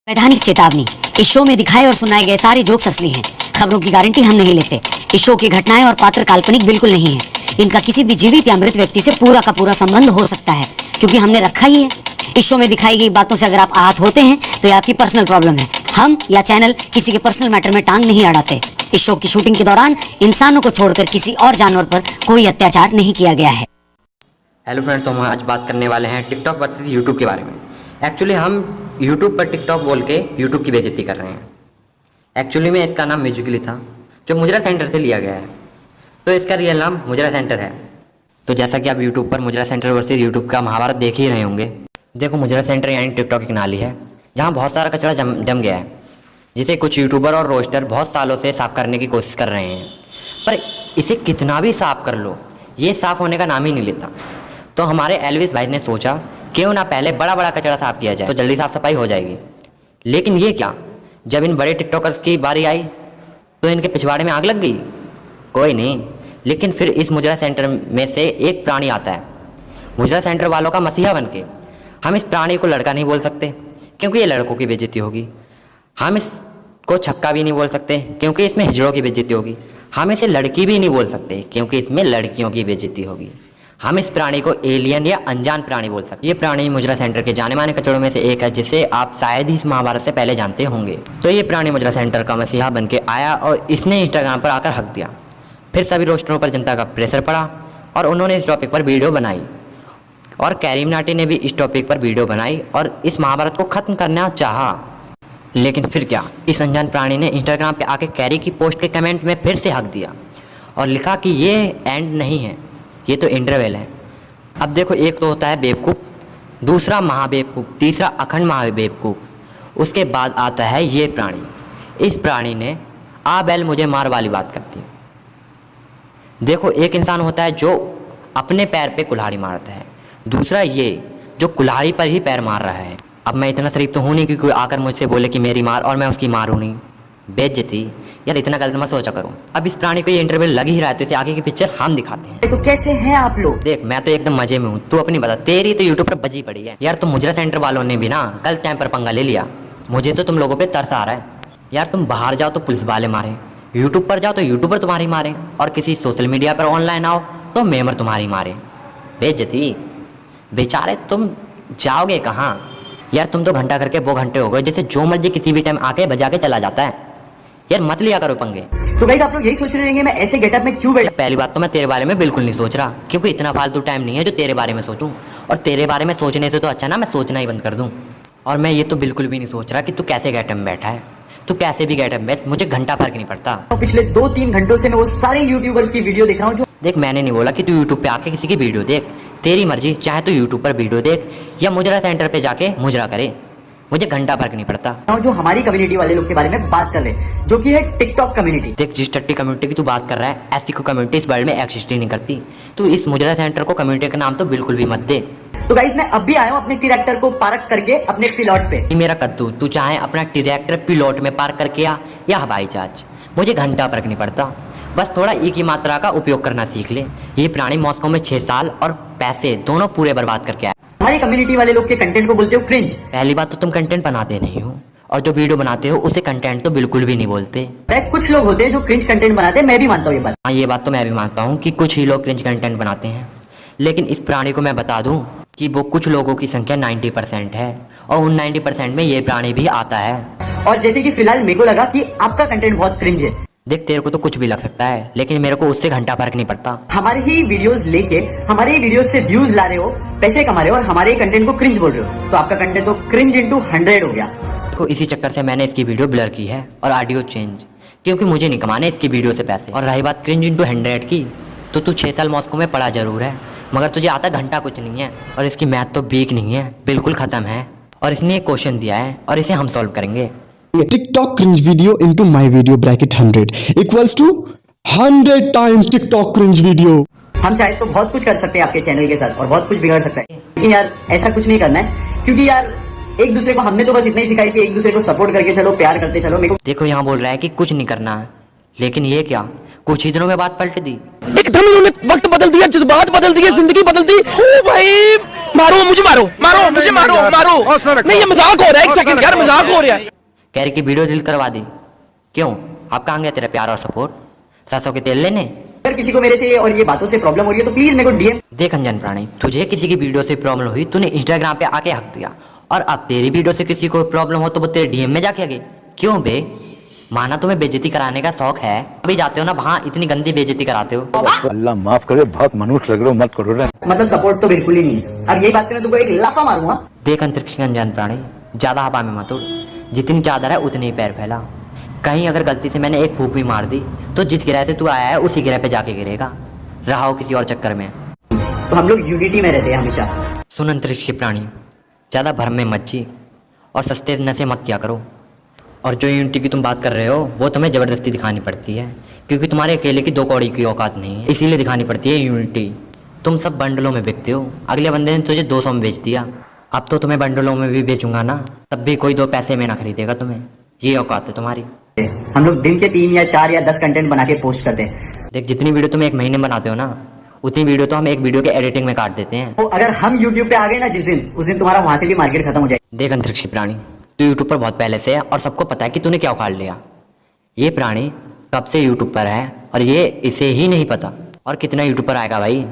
वैधानिक चेतावनी, इस शो में दिखाए और सुनाए गए सारे जोक्स असली हैं। खबरों की गारंटी हम नहीं लेते। इस शो की घटनाएं और पात्र काल्पनिक बिल्कुल नहीं हैं। इनका किसी भी जीवित या मृत व्यक्ति से पूरा का पूरा संबंध हो सकता है, क्योंकि हमने रखा ही है। इस शो में दिखाई गई बातों से अगर आप आहत होते हैं तो ये आपकी पर्सनल प्रॉब्लम है। हम या चैनल किसी के पर्सनल मैटर में टांग नहीं अड़ाते। इस शो की शूटिंग के दौरान इंसानों को छोड़कर किसी और जानवर पर कोई अत्याचार नहीं किया गया है। हेलो फ्रेंड्स, तो हम आज बात करने वाले हैं टिकटॉक वर्सेस यूट्यूब के बारे में। एक्चुअली हम यूट्यूब पर टिकटॉक बोल के यूट्यूब की बेइज्जती कर रहे हैं। एक्चुअली में इसका नाम म्यूजिकली था, जो मुजरा सेंटर से लिया गया है, तो इसका रियल नाम मुजरा सेंटर है। तो जैसा कि आप यूट्यूब पर मुजरा सेंटर वर्सेस यूट्यूब का महाभारत देख ही रहे होंगे। देखो, मुजरा सेंटर यानी टिकटॉक एक नाली है जहाँ बहुत सारा कचरा जम गया है, जिसे कुछ यूट्यूबर और रोस्टर बहुत सालों से साफ़ करने की कोशिश कर रहे हैं। पर इसे कितना भी साफ़ कर लो, ये साफ़ होने का नाम ही नहीं लेता। तो हमारे एल्विस भाई ने सोचा क्यों ना पहले बड़ा बड़ा कचरा साफ़ किया जाए, तो जल्दी साफ़ सफाई हो जाएगी। लेकिन ये क्या, जब इन बड़े टिकटॉकर्स की बारी आई तो इनके पिछवाड़े में आग लग गई। कोई नहीं, लेकिन फिर इस मुजरा सेंटर में से एक प्राणी आता है, मुजरा सेंटर वालों का मसीहा बन के। हम इस प्राणी को लड़का नहीं बोल सकते क्योंकि ये लड़कों की बेइज्जती होगी। हम इसको छक्का भी नहीं बोल सकते क्योंकि इसमें हिजड़ों की बेइज्जती होगी। हम इसे लड़की भी नहीं बोल सकते क्योंकि इसमें लड़कियों की बेइज्जती होगी। हम इस प्राणी को एलियन या अनजान प्राणी बोल सकते हैं। ये प्राणी मुजरा सेंटर के जाने माने कचड़ों में से एक है, जिसे आप शायद ही इस महाभारत से पहले जानते होंगे। तो ये प्राणी मुजरा सेंटर का मसीहा बन के आया और इसने इंस्टाग्राम पर आकर हक दिया। फिर सभी रोस्टरों पर जनता का प्रेशर पड़ा और उन्होंने इस टॉपिक पर वीडियो बनाई, और कैरी मिनाटी ने भी इस टॉपिक पर वीडियो बनाई और इस महाभारत को ख़त्म करना चाहा। लेकिन फिर क्या, इस अनजान प्राणी ने इंस्टाग्राम पे आके कैरी की पोस्ट के कमेंट में फिर से हक दिया और लिखा कि ये एंड नहीं है, ये तो इंटरवेल है। अब देखो, एक तो होता है बेवकूफ़, दूसरा महाबेवकूफ़, तीसरा अखंड महाबेवकूफ़, उसके बाद आता है ये प्राणी। इस प्राणी ने आ बैल मुझे मार वाली बात करती है। देखो, एक इंसान होता है जो अपने पैर पे कुल्हाड़ी मारता है, दूसरा ये जो कुल्हाड़ी पर ही पैर मार रहा है। अब मैं इतना शरीफ तो हूँ नहीं कि कोई आकर मुझसे बोले कि मेरी मार और मैं उसकी मारूँ नहीं। बेइज्जती यार, इतना गलत मत सोचा करूँ। अब इस प्राणी को ये इंटरव्यू लग ही रहा है, तो इसे आगे की पिक्चर हम दिखाते हैं। तो कैसे हैं आप लोग? देख, मैं तो एकदम मजे में हूँ, तू अपनी बता। तेरी तो यूट्यूब पर बजी पड़ी है यार। तुम मुजरा सेंटर वालों ने भी ना गलत टाइम पर पंगा ले लिया। मुझे तो तुम लोगों पे तरस आ रहा है यार। तुम बाहर जाओ तो पुलिस वाले मारे, यूट्यूब पर जाओ तो यूट्यूबर तुम्हारी मारे, और किसी सोशल मीडिया पर ऑनलाइन आओ तो मेमर तुम्हारी मारे। बेइज्जती बेचारे, तुम जाओगे कहाँ यार? तुम तो घंटा करके 2 घंटे हो गए, जैसे जो मर्जी किसी भी टाइम आके बजा के चला जाता है यार। मत लिया करो पंगे। तो गाइस, आप लोग यही सोच रहे होंगे मैं ऐसे गेटअप में क्यों बैठा? पहली बात तो मैं तेरे बारे में बिल्कुल नहीं सोच रहा, क्योंकि इतना फालतू टाइम नहीं है जो तेरे बारे में सोचूं। और तेरे बारे में सोचने से तो अच्छा ना मैं सोचना ही बंद कर दूं। और मैं ये तो बिल्कुल भी नहीं सोच रहा कि तू कैसे गेटअप में बैठा है। तू कैसे भी गेटअप में, मुझे घंटा फर्क नहीं पड़ता। तो पिछले 2-3 घंटों से मैं वो सारे यूट्यूबर्स की वीडियो देख रहा हूँ। देख, मैंने नहीं बोला कि तू यूट्यूब पे आके किसी की वीडियो देख, तेरी मर्जी। चाहे तू यूट्यूब पर वीडियो देख या मुजरा सेंटर पे जाके मुजरा करे, मुझे घंटा फर्क नहीं पड़ता। जो हमारी कम्युनिटी वाले लोग के बारे में बात कर रहे हैं, जो कि है टिकटॉक कम्युनिटी। देख, जिस टट्टी कम्युनिटी की तू बात कर रहा है, ऐसी कोई कम्युनिटी इस वर्ल्ड में एग्जिस्ट ही नहीं करती। तू इस मुजरा सेंटर को कम्युनिटी का नाम तो बिल्कुल भी मत दे। तो गाइस, मैं अब भी आया हूँ अपने ट्रैक्टर को पार्क करके अपने पिलॉट पे। मेरा कद्दू, तू चाहे अपना ट्रैक्टर पिलॉट में पार्क करके आ या हवाई जहाज, मुझे घंटा फर्क नहीं पड़ता। बस थोड़ा ई की मात्रा का उपयोग करना सीख ले। ये प्राणी मॉस्को में 6 साल और पैसे दोनों पूरे बर्बाद करके आए। हमारी कम्युनिटी वाले लोग के कंटेंट को बोलते हो क्रिंज। पहली बात तो तुम कंटेंट बनाते नहीं हो, और जो वीडियो बनाते हो उसे कंटेंट तो बिल्कुल भी नहीं बोलते। कुछ लोग होते हैं जो क्रिंज कंटेंट बनाते हैं, मैं भी मानता हूँ ये बात। हाँ, ये बात तो मैं भी मानता हूँ कि कुछ ही लोग क्रिंज कंटेंट बनाते हैं। लेकिन इस प्राणी को मैं बता दूँ कि वो कुछ लोगों की संख्या 90% है, और उन 90% में ये प्राणी भी आता है। और जैसे कि फिलहाल मेरे को लगा कि आपका कंटेंट बहुत क्रिंज है। देख, तेरे को तो कुछ भी लग सकता है, लेकिन मेरे को उससे घंटा फर्क नहीं पड़ता। हमारे ही वीडियोस लेके हमारे ही वीडियोस से व्यूज ला रहे हो, पैसे कमा रहे हो, और हमारे ही कंटेंट को क्रिंज बोल रहे हो, तो आपका कंटेंट तो क्रिंज इंटू 100 हो गया। तो इसी चक्कर से मैंने इसकी वीडियो ब्लर की है और ऑडियो चेंज, क्योंकि मुझे नहीं कमाने इसकी वीडियो से पैसे। और रही बात क्रिंज इंटू 100 की, तो तू 6 साल मॉस्को में पढ़ा जरूर है, मगर तुझे आता घंटा कुछ नहीं है। और इसकी मैथ तो वीक नहीं है, बिल्कुल ख़त्म है। और इसने एक क्वेश्चन दिया है और इसे हम सॉल्व करेंगे। TikTok cringe video into my video bracket 100 equals to 100 times TikTok cringe video। हम चाहे तो बहुत कुछ कर सकते हैं आपके चैनल के साथ, और बहुत कुछ बिगाड़ सकते हैं, लेकिन यार ऐसा कुछ नहीं करना है। क्योंकि यार एक दूसरे को हमने तो बस इतना ही सिखाया कि एक दूसरे को सपोर्ट करके चलो, प्यार करते चलो। मेरे को देखो, यहाँ बोल रहा है कि कुछ नहीं करना है, लेकिन ये क्या, कुछ ही दिनों में बात पलट दी। एकदम इन्होंने वक्त बदल दिया, जज्बात बदल दिए, जिंदगी बदल दी। ओ भाई, मारो मुझे, मारो मारो मुझे, मारो मारो। नहीं ये मजाक हो रहा है, एक सेकंड यार, मजाक हो रहा है। कह रही कि वीडियो डिलीट करवा दी। क्यों? आप कहाँ गया तेरा प्यार और सपोर्ट? 700 के तेल लेने? अगर किसी को मेरे से और ये बातों से प्रॉब्लम हो रही है तो प्लीज मेरे को डीएम। देख अनजान प्राणी, तुझे किसी की वीडियो से प्रॉब्लम हुई, तूने इंस्टाग्राम पे आके हक दिया, और अब तेरी वीडियो से किसी को प्रॉब्लम हो तो वो तेरे डीएम में जाके आगे। क्यों बे? माना तुम्हें बेइज्जती कराने का शौक है, अभी जाते हो ना वहाँ इतनी गंदी बेइज्जती कराते हो। अल्लाह माफ करे, बहुत मनुष्य लग रहे हो, मत करो रे। मतलब सपोर्ट तो बिल्कुल ही नहीं है। अब यही बात करें तुमको एक लाफा मारूंगा। देख अंतरिक्ष के अनजान प्राणी, ज्यादा हवा में मत उड़, जितनी चादर है उतनी ही पैर फैला। कहीं अगर गलती से मैंने एक फूंक भी मार दी तो जिस गिरह से तू आया है उसी गिरह पे जाके गिरेगा, रहा हो किसी और चक्कर में। तो हम लोग यूनिटी में रहते हैं हमेशा। सुन अंतरिक्ष के प्राणी, ज़्यादा भरम में मत जी और सस्ते नशे मत किया करो। और जो यूनिटी की तुम बात कर रहे हो वो तुम्हें ज़बरदस्ती दिखानी पड़ती है, क्योंकि तुम्हारे अकेले की 2 कौड़ी की औकात नहीं है, इसीलिए दिखानी पड़ती है यूनिटी। तुम सब बंडलों में बिकते हो, अगले बंदे ने तुझे 200 में बेच दिया, अब तो तुम्हें बंडलों में भी बेचूंगा ना, तब भी कोई 2 पैसे में ना खरीदेगा तुम्हें। ये औकात है तुम्हारी। हम लोग दिन के 3 या 4 या 10 कंटेंट बना के पोस्ट करते हैं। देख जितनी वीडियो तुम एक महीने में बनाते हो ना, उतनी वीडियो तो हम एक वीडियो के एडिटिंग में काट देते हैं। तो अगर हम यूट्यूब पे आ गए ना जिस दिन, उस दिन तुम्हारा वहां से भी मार्केट खत्म हो जाएगी। देख अंतरिक्ष के प्राणी, तू यूट्यूब पर बहुत पहले से है और सबको पता है कि तूने क्या उखाड़ लिया। ये प्राणी कब से यूट्यूब पर है और ये इसे ही नहीं पता। और कितना यूट्यूब पर आएगा भाई,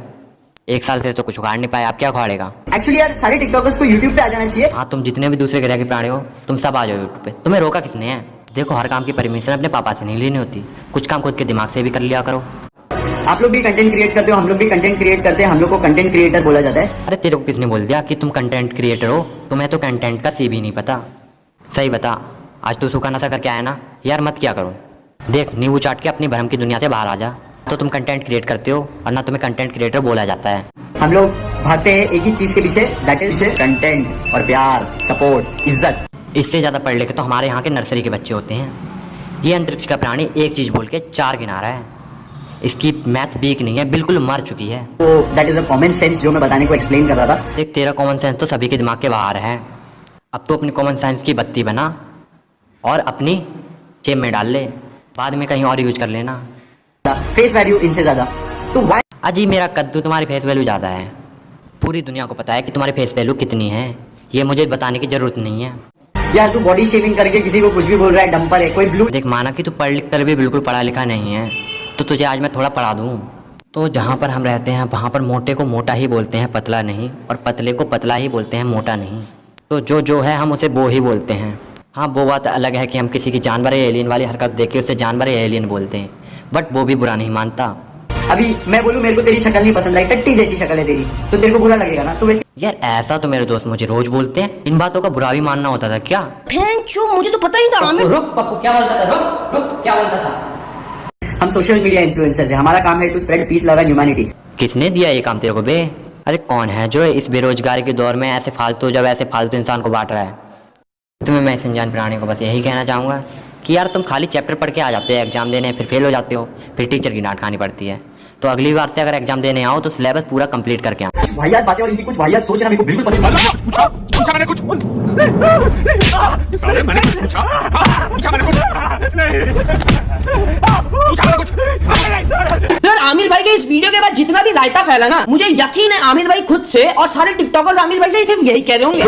1 साल से तो कुछ उखाड़ नहीं पाया, आप क्या उखाड़ेगा? एक्चुअली यार सारे टिकटॉकर्स को यूट्यूब पे आ जाना चाहिए। हाँ, तुम जितने भी दूसरे ग्रह के प्राणी हो तुम सब आ जाओ यूट्यूब पे, तुम्हें रोका किसने है? देखो हर काम की परमिशन अपने पापा से नहीं लेनी होती, कुछ काम खुद के दिमाग से भी कर लिया करो। आप लोग भी कंटेंट क्रिएट करते हो, हम लोग भी कंटेंट क्रिएट करते हैं, हम लोग को कंटेंट क्रिएटर बोला जाता है। अरे तेरे को किसने बोल दिया कि तुम कंटेंट क्रिएटर हो? तुम्हें तो कंटेंट का सी भी नहीं पता। सही बता, आज तू सूखा नशा करके आया ना यार, मत क्या करूँ। देख नींबू चाट के अपनी भरम की दुनिया से बाहर आ जा। तो तुम कंटेंट क्रिएट करते हो और ना तुम्हें कंटेंट क्रिएटर बोला जाता है। हम लोग भागते हैं एक ही चीज के पीछे, दैट इज कंटेंट और प्यार, सपोर्ट, इज्जत। इससे ज़्यादा पढ़ लिखे तो हमारे यहाँ के नर्सरी के बच्चे होते हैं। ये अंतरिक्ष का प्राणी एक चीज़ बोल के 4 गिना रहा है, इसकी मैथ वीक नहीं है, बिल्कुल मर चुकी है। तो that is a common sense जो मैं बताने को एक्सप्लेन कर रहा था। देख तेरा कॉमन सेंस तो सभी के दिमाग के बाहर है, अब तो अपनी कॉमन सेंस की बत्ती बना और अपनी जेब में डाल ले, बाद में कहीं और यूज कर लेना। फेस वैल्यू इनसे ज्यादा तो वाई। अजी मेरा कद्दू तुम्हारी फेस वैल्यू ज़्यादा है, पूरी दुनिया को पता है कि तुम्हारी फेस वैल्यू कितनी है, ये मुझे बताने की ज़रूरत नहीं है। यार तू बॉडी शेविंग करके किसी को कुछ भी बोल रहा है, डंपर है कोई ब्लू। देख माना कि तू पढ़ लिख कर भी बिल्कुल पढ़ा लिखा नहीं है, तो तुझे आज मैं थोड़ा पढ़ा दूँ। तो जहाँ पर हम रहते हैं वहाँ पर मोटे को मोटा ही बोलते हैं, पतला नहीं, और पतले को पतला ही बोलते हैं, मोटा नहीं। तो जो है हम उसे वो ही बोलते हैं। हाँ वो बात अलग है कि हम किसी की जानवर या एलियन वाली हरकत देख के उसे जानवर या एलियन बोलते हैं, बट वो भी बुरा नहीं मानता। अभी मैं बोलूं मेरे को तेरी शक्ल नहीं पसंद आई, टट्टी जैसी शक्ल है तेरी, तो तेरे को बुरा लगेगा ना। तो वैसे यार ऐसा तो मेरे दोस्त मुझे रोज बोलते हैं, इन बातों का बुरा भी मानना होता था क्या? मुझे तो पता ही था। रुक पप्पू, क्या बोलता था? रुक क्या बोलता था? हम सोशल मीडिया इन्फ्लुएंसर है, हमारा काम है to spread peace, love and humanity. किसने दिया ये काम तेरे को बे? अरे कौन है जो इस बेरोजगारी के दौर में ऐसे फालतू इंसान को बांट रहा है? तुम्हें मैं इस अनजान प्राणी को बस यही कहना चाहूँगा कि यार तुम खाली चैप्टर पढ़ के आ जाते हो एग्जाम देने, फिर फेल हो जाते हो, फिर टीचर की डांट खानी पड़ती है। तो अगली बार से अगर एग्जाम देने आओ तो सिलेबस पूरा कंप्लीट करके आओ। वाहियात बातें और इनकी कुछ वाहियात सोचना मेरे को बिल्कुल पसंद नहीं। पूछा मैंने कुछ? साले मैंने कुछ पूछा? पूछा मैंने कुछ? नहीं। पूछा मैंने कुछ? यार आमिर भाई के इस वीडियो के बाद जितना भी रायता फैला ना, मुझे यकीन है आमिर भाई खुद से और सारे टिकटॉकर्स आमिर भाई से सिर्फ यही कह रहे होंगे।